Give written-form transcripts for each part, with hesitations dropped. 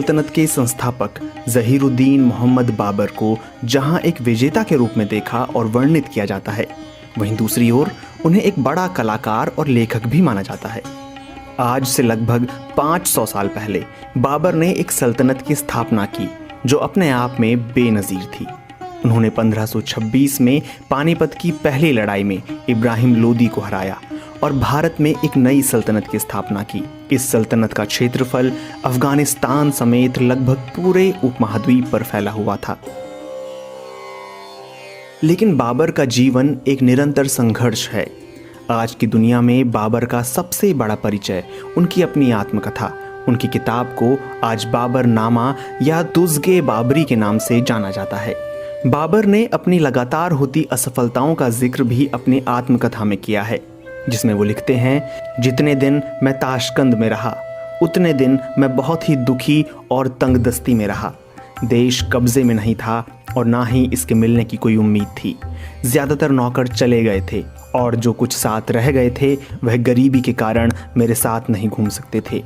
सल्तनत के संस्थापक ज़हीरुद्दीन मोहम्मद बाबर को जहां एक विजेता के रूप में देखा और वर्णित किया जाता है, वहीं दूसरी ओर उन्हें एक बड़ा कलाकार और लेखक भी माना जाता है। आज से लगभग 500 साल पहले बाबर ने एक सल्तनत की स्थापना की जो अपने आप में बेनज़ीर थी। उन्होंने 1526 में पानीपत की पहली लड़ाई में इब्राहिम लोदी को हराया और भारत में एक नई सल्तनत की स्थापना की। इस सल्तनत का क्षेत्रफल अफगानिस्तान समेत लगभग पूरे उपमहाद्वीप पर फैला हुआ था। लेकिन बाबर का जीवन एक निरंतर संघर्ष है। आज की दुनिया में बाबर का सबसे बड़ा परिचय उनकी अपनी आत्मकथा, उनकी किताब को आज बाबर नामा या दुज़्गे बाबरी के नाम से जाना जाता है। बाबर ने अपनी लगातार होती असफलताओं का जिक्र भी अपनी आत्मकथा में किया है, जिसमें वो लिखते हैं, जितने दिन मैं ताशकंद में रहा उतने दिन मैं बहुत ही दुखी और तंगदस्ती में रहा। देश कब्जे में नहीं था और ना ही इसके मिलने की कोई उम्मीद थी। ज़्यादातर नौकर चले गए थे और जो कुछ साथ रह गए थे वह गरीबी के कारण मेरे साथ नहीं घूम सकते थे।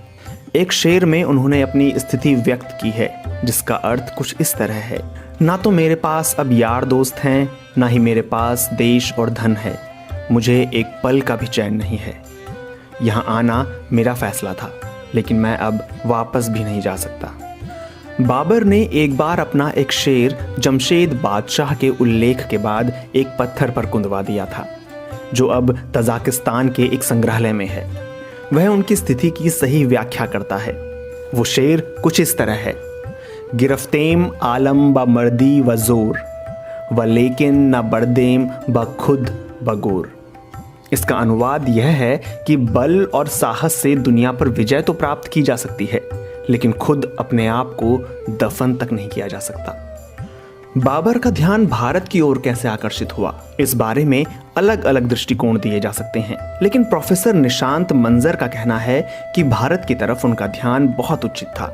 एक शेर में उन्होंने अपनी स्थिति व्यक्त की है जिसका अर्थ कुछ इस तरह है, ना तो मेरे पास अब यार दोस्त हैं, ना ही मेरे पास देश और धन है। मुझे एक पल का भी चैन नहीं है। यहाँ आना मेरा फैसला था, लेकिन मैं अब वापस भी नहीं जा सकता। बाबर ने एक बार अपना एक शेर जमशेद बादशाह के उल्लेख के बाद एक पत्थर पर कुंदवा दिया था, जो अब तजाकिस्तान के एक संग्रहालय में है। वह उनकी स्थिति की सही व्याख्या करता है। वो शेर कुछ इस तरह है, गिरफ्तेम आलम ब मर्दी व जोर व लेकिन न बर्देम ब खुद बगोर। इसका अनुवाद यह है कि बल और साहस से दुनिया पर विजय तो प्राप्त की जा सकती है, लेकिन खुद अपने आप को दफन तक नहीं किया जा सकता। बाबर का ध्यान भारत की ओर कैसे आकर्षित हुआ, इस बारे में अलग अलग दृष्टिकोण दिए जा सकते हैं, लेकिन प्रोफेसर निशांत मंजर का कहना है कि भारत की तरफ उनका ध्यान बहुत उचित था,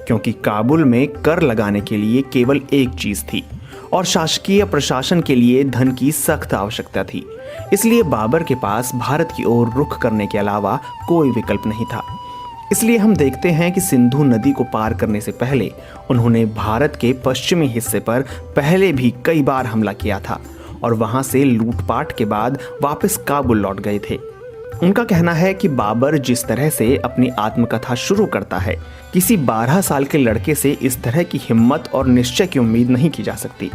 क्योंकि काबुल में कर लगाने के लिए केवल एक चीज थी और शासकीय प्रशासन के लिए धन की सख्त आवश्यकता थी। इसलिए बाबर के पास भारत की ओर रुख करने के अलावा कोई विकल्प नहीं था। इसलिए हम देखते हैं कि सिंधु नदी को पार करने से पहले उन्होंने भारत के पश्चिमी हिस्से पर पहले भी कई बार हमला किया था और वहां से लूटपाट के बाद वापस काबुल लौट गए थे। उनका कहना है कि बाबर जिस तरह से अपनी आत्मकथा शुरू करता है, किसी 12 साल के लड़के से इस तरह की हिम्मत और निश्चय की उम्मीद नहीं की जा सकती।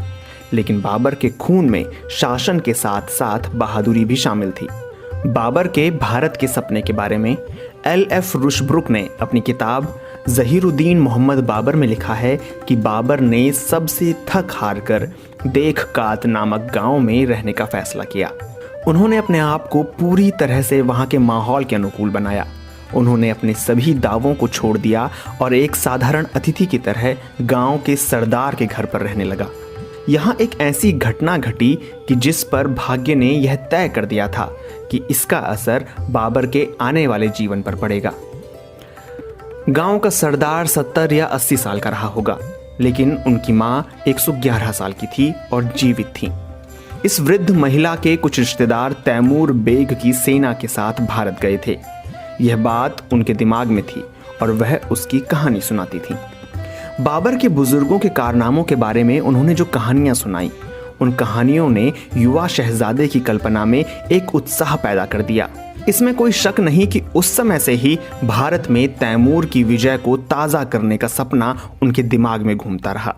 लेकिन बाबर के खून में शासन के साथ साथ बहादुरी भी शामिल थी। बाबर के भारत के सपने के बारे में LF रुशब्रुक ने अपनी किताब ज़हीरुद्दीन मोहम्मद बाबर में लिखा है कि बाबर ने सबसे थक हार कर देख कात नामक गांव में रहने का फैसला किया। उन्होंने अपने आप को पूरी तरह से वहां के माहौल के अनुकूल बनाया। उन्होंने अपने सभी दावों को छोड़ दिया और एक साधारण अतिथि की तरह गांव के सरदार के घर पर रहने लगा। यहाँ एक ऐसी घटना घटी कि जिस पर भाग्य ने यह तय कर दिया था कि इसका असर बाबर के आने वाले जीवन पर पड़ेगा। गांव का सरदार 70 या 80 साल का रहा होगा, लेकिन उनकी मां 111 साल की थी और जीवित थी। इस वृद्ध महिला के कुछ रिश्तेदार तैमूर बेग की सेना के साथ भारत गए थे। यह बात उनके दिमाग में थी और वह उसकी कहानी सुनाती थी। बाबर के बुजुर्गों के कारनामों के बारे में उन्होंने जो कहानियां सुनाई, उन कहानियों ने युवा शहजादे की कल्पना में एक उत्साह पैदा कर दिया। इसमें कोई शक नहीं कि उस समय से ही भारत में तैमूर की विजय को ताज़ा करने का सपना उनके दिमाग में घूमता रहा।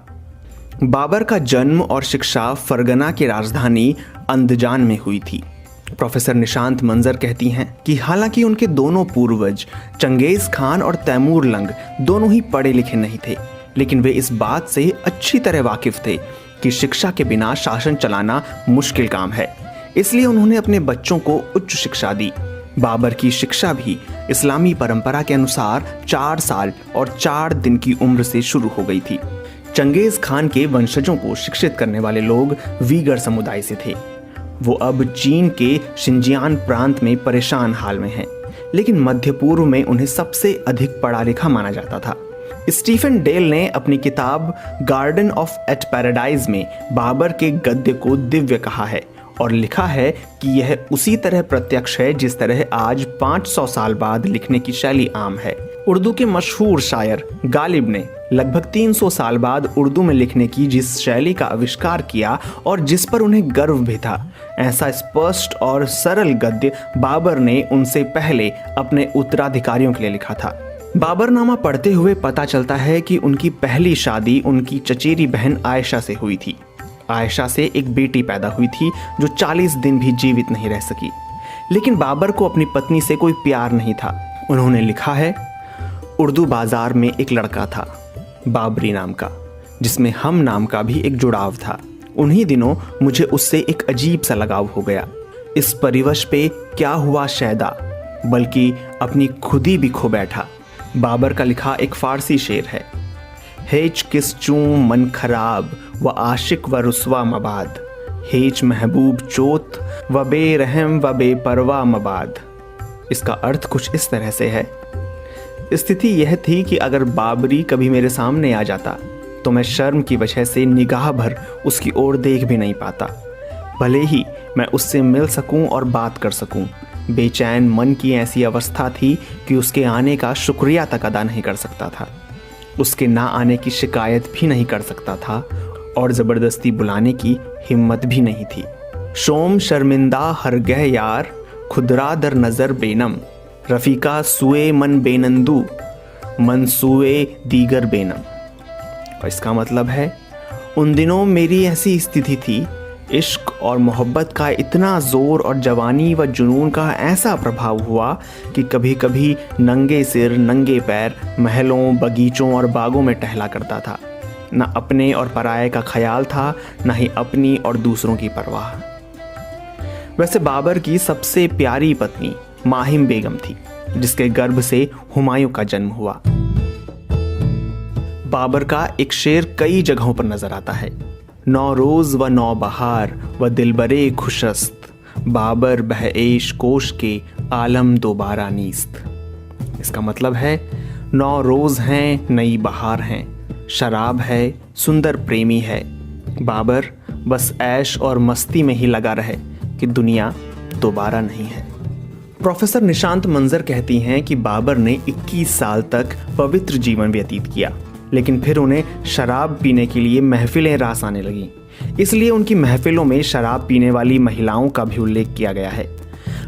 बाबर का जन्म और शिक्षा फरगना की राजधानी अंदजान में हुई थी। प्रोफेसर निशांत मंजर कहती हैं कि हालांकि उनके दोनों पूर्वज चंगेज खान और तैमूर लंग दोनों ही पढ़े लिखे नहीं थे, लेकिन वे इस बात से अच्छी तरह वाकिफ थे कि शिक्षा के बिना शासन चलाना मुश्किल काम है। इसलिए उन्होंने अपने बच्चों को उच्च शिक्षा दी। बाबर की शिक्षा भी इस्लामी परंपरा के अनुसार 4 साल और 4 दिन की उम्र से शुरू हो गई थी। चंगेज खान के वंशजों को शिक्षित करने वाले लोग वीगर समुदाय से थे। वो अब चीन के शिंजियान प्रांत में परेशान हाल में हैं, लेकिन मध्य पूर्व में उन्हें सबसे अधिक पढ़ा लिखा माना जाता था। स्टीफन डेल ने अपनी किताब गार्डन ऑफ एट पैराडाइज में बाबर के गद्य को दिव्य कहा है और लिखा है कि यह उसी तरह प्रत्यक्ष है जिस तरह आज 500 साल बाद लिखने की शैली आम है। उर्दू के मशहूर शायर गालिब ने लगभग 300 साल बाद उर्दू में लिखने की जिस शैली का आविष्कार किया और जिस पर उन्हें गर्व भी था, ऐसा स्पष्ट और सरल गद्य बाबर ने उनसे पहले अपने उत्तराधिकारियों के लिए लिखा था। बाबरनामा पढ़ते हुए पता चलता है कि उनकी पहली शादी उनकी चचेरी बहन आयशा से हुई थी। आयशा से एक बेटी पैदा हुई थी जो 40 दिन भी जीवित नहीं रह सकी। लेकिन बाबर को अपनी पत्नी से कोई प्यार नहीं था। उन्होंने लिखा है, उर्दू बाजार में एक लड़का था बाबरी नाम का, जिसमें हम नाम का भी एक जुड़ाव था। उन्हीं दिनों मुझे उससे एक अजीब सा लगाव हो गया। इस परिवश पे क्या हुआ शैदा, बल्कि अपनी खुदी भी खो बैठा। बाबर का लिखा एक फारसी शेर है, हेज किस चूं मन खराब व आशिक व रुस्वा मबाद, हेज महबूब चोत व बेरहम व बेपरवा मबाद। इसका अर्थ कुछ इस तरह से है, स्थिति यह थी कि अगर बाबरी कभी मेरे सामने आ जाता तो मैं शर्म की वजह से निगाह भर उसकी ओर देख भी नहीं पाता। भले ही मैं उससे मिल सकूं और बात कर सकूं, बेचैन मन की ऐसी अवस्था थी कि उसके आने का शुक्रिया तक अदा नहीं कर सकता था, उसके ना आने की शिकायत भी नहीं कर सकता था और ज़बरदस्ती बुलाने की हिम्मत भी नहीं थी। शोम शर्मिंदा हरगह यार खुदरा दर नज़र बेनम, रफ़ीका सुए मन बेनंदू मनसूए दीगर बेनम। और इसका मतलब है, उन दिनों मेरी ऐसी स्थिति थी, इश्क और मोहब्बत का इतना ज़ोर और जवानी व जुनून का ऐसा प्रभाव हुआ कि कभी कभी नंगे सिर नंगे पैर महलों बगीचों और बागों में टहला करता था। न अपने और पराये का ख्याल था, न ही अपनी और दूसरों की परवाह। वैसे बाबर की सबसे प्यारी पत्नी माहिम बेगम थी, जिसके गर्भ से हुमायूं का जन्म हुआ। बाबर का एक शेर कई जगहों पर नजर आता है, नौ रोज व नौ बहार व दिलबरे खुशस्त, बाबर बहएश कोश के आलम दोबारा नीस्त। इसका मतलब है, 9 रोज हैं, नई बहार हैं, शराब है, सुंदर प्रेमी है, बाबर बस ऐश और मस्ती में ही लगा रहे कि दुनिया दोबारा नहीं है। प्रोफेसर निशांत मंजर कहती हैं कि बाबर ने 21 साल तक पवित्र जीवन व्यतीत किया, लेकिन फिर उन्हें शराब पीने के लिए महफिलें रास आने लगीं। इसलिए उनकी महफिलों में शराब पीने वाली महिलाओं का भी उल्लेख किया गया है।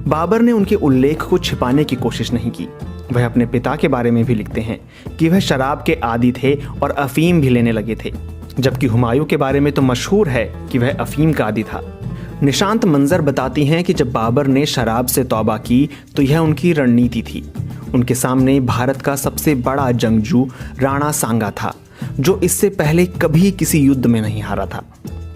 बाबर ने उनके उल्लेख को छिपाने की कोशिश नहीं की। वह अपने पिता के बारे में भी लिखते हैं कि वह शराब के आदी थे और अफीम भी लेने लगे थे, जबकि हुमायूं के बारे में तो मशहूर है कि वह अफीम का आदी था। निशांत मंजर बताती हैं कि जब बाबर ने शराब से तौबा की तो यह उनकी रणनीति थी। उनके सामने भारत का सबसे बड़ा जंगजू राणा सांगा था, जो इससे पहले कभी किसी युद्ध में नहीं हारा था।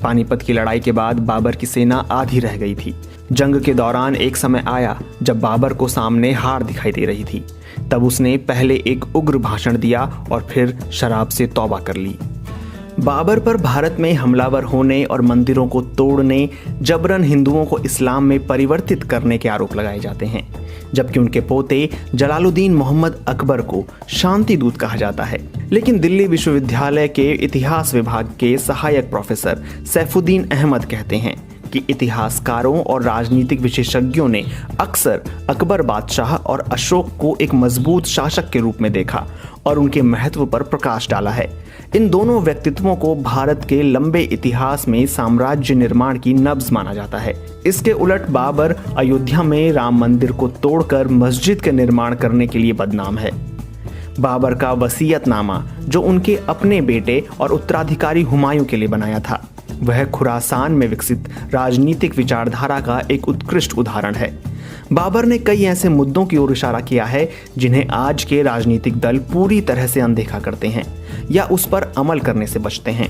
पानीपत की लड़ाई के बाद बाबर की सेना आधी रह गई थी। जंग के दौरान एक समय आया जब बाबर को सामने हार दिखाई दे रही थी। तब उसने पहले एक उग्र भाषण दिया और फिर शराब से तौबा कर ली। बाबर पर भारत में हमलावर होने और मंदिरों को तोड़ने, जबरन हिंदुओं को इस्लाम में परिवर्तित करने के आरोप लगाए जाते हैं, जबकि उनके पोते जलालुद्दीन मोहम्मद अकबर को शांति दूत कहा जाता है। लेकिन दिल्ली विश्वविद्यालय के इतिहास विभाग के सहायक प्रोफेसर सैफुद्दीन अहमद कहते हैं कि इतिहासकारों और राजनीतिक विशेषज्ञों ने अक्सर अकबर बादशाह और अशोक को एक मजबूत शासक के रूप में देखा और उनके महत्व पर प्रकाश डाला है। इन दोनों व्यक्तित्वों को भारत के लंबे इतिहास में साम्राज्य निर्माण की नब्ज माना जाता है। इसके उलट बाबर अयोध्या में राम मंदिर को तोड़कर मस्जिद के निर्माण करने के लिए बदनाम है। बाबर का वसीयतनामा, जो उनके अपने बेटे और उत्तराधिकारी हुमायूं के लिए बनाया था, वह खुरासान में विकसित राजनीतिक विचारधारा का एक उत्कृष्ट उदाहरण है। बाबर ने कई ऐसे मुद्दों की ओर इशारा किया है जिन्हें आज के राजनीतिक दल पूरी तरह से अनदेखा करते हैं या उस पर अमल करने से बचते हैं।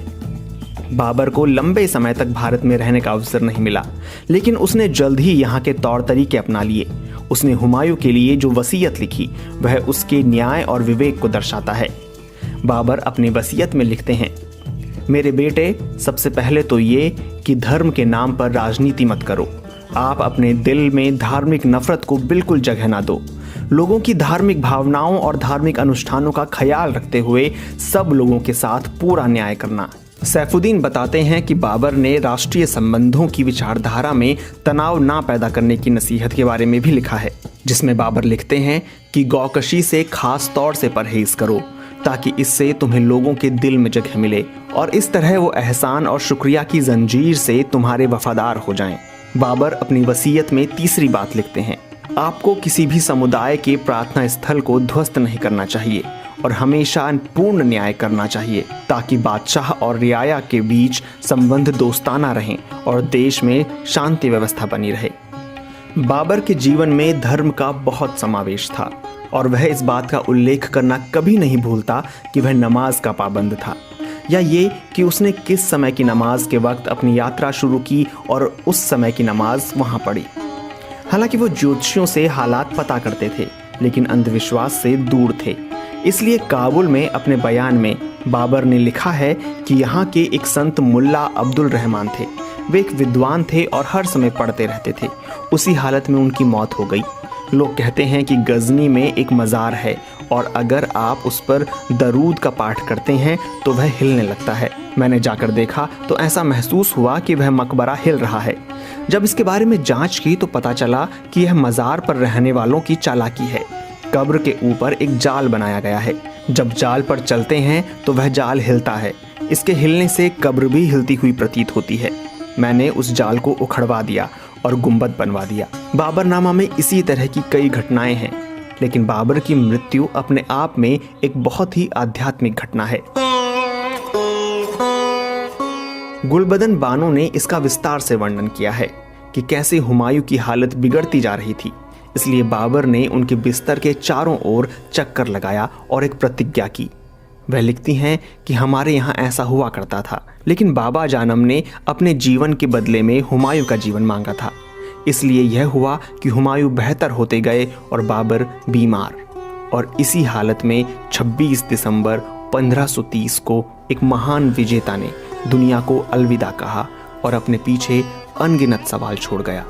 बाबर को लंबे समय तक भारत में रहने का अवसर नहीं मिला, लेकिन उसने जल्द ही यहाँ के तौर तरीके अपना लिए। उसने हुमायूं के लिए जो वसीयत लिखी वह उसके न्याय और विवेक को दर्शाता है। बाबर अपनी वसीयत में लिखते हैं, मेरे बेटे, सबसे पहले तो ये कि धर्म के नाम पर राजनीति मत करो। आप अपने दिल में धार्मिक नफरत को बिल्कुल जगह ना दो। लोगों की धार्मिक भावनाओं और धार्मिक अनुष्ठानों का ख्याल रखते हुए सब लोगों के साथ पूरा न्याय करना। सैफुद्दीन बताते हैं कि बाबर ने राष्ट्रीय संबंधों की विचारधारा में तनाव ना पैदा करने की नसीहत के बारे में भी लिखा है, जिसमें बाबर लिखते हैं कि गौकशी से खास तौर से परहेज करो, ताकि इससे तुम्हें लोगों के दिल में जगह मिले और इस तरह वो एहसान और शुक्रिया की जंजीर से तुम्हारे वफादार हो जाएं। बाबर अपनी वसीयत में तीसरी बात लिखते हैं, आपको किसी भी समुदाय के प्रार्थना स्थल को ध्वस्त नहीं करना चाहिए और हमेशा पूर्ण न्याय करना चाहिए ताकि बादशाह और रियाया के बीच संबंध दोस्ताना रहें और देश में शांति व्यवस्था बनी रहे। बाबर के जीवन में धर्म का बहुत समावेश था और वह इस बात का उल्लेख करना कभी नहीं भूलता कि वह नमाज का पाबंद था या ये कि उसने किस समय की नमाज के वक्त अपनी यात्रा शुरू की और उस समय की नमाज वहाँ पढ़ी। हालांकि वो ज्योतिषियों से हालात पता करते थे लेकिन अंधविश्वास से दूर थे। इसलिए काबुल में अपने बयान में बाबर ने लिखा है कि यहाँ के एक संत मुल्ला अब्दुल रहमान थे। वे एक विद्वान थे और हर समय पढ़ते रहते थे। उसी हालत में उनकी मौत हो गई। लोग कहते हैं कि गजनी में एक मज़ार है और अगर आप उस पर दरूद का पाठ करते हैं तो वह हिलने लगता है। मैंने जाकर देखा तो ऐसा महसूस हुआ कि वह मकबरा हिल रहा है। जब इसके बारे में जांच की तो पता चला कि यह मज़ार पर रहने वालों की चालाकी है। कब्र के ऊपर एक जाल बनाया गया है। जब जाल पर चलते हैं तो वह जाल हिलता है। इसके हिलने से कब्र भी हिलती हुई प्रतीत होती है। मैंने उस जाल को उखड़वा दिया और गुंबद बनवा दिया। बाबरनामा में इसी तरह की कई घटनाएं हैं, लेकिन बाबर की मृत्यु अपने आप में एक बहुत ही आध्यात्मिक घटना है। गुलबदन बानो ने इसका विस्तार से वर्णन किया है कि कैसे हुमायूं की हालत बिगड़ती जा रही थी। इसलिए बाबर ने उनके बिस्तर के चारों ओर चक्कर लगाया और एक प्रतिज्ञा की। वह लिखती हैं कि हमारे यहाँ ऐसा हुआ करता था, लेकिन बाबा जानम ने अपने जीवन के बदले में हुमायूं का जीवन मांगा था। इसलिए यह हुआ कि हुमायूं बेहतर होते गए और बाबर बीमार। और इसी हालत में 26 दिसंबर 1530 को एक महान विजेता ने दुनिया को अलविदा कहा और अपने पीछे अनगिनत सवाल छोड़ गया।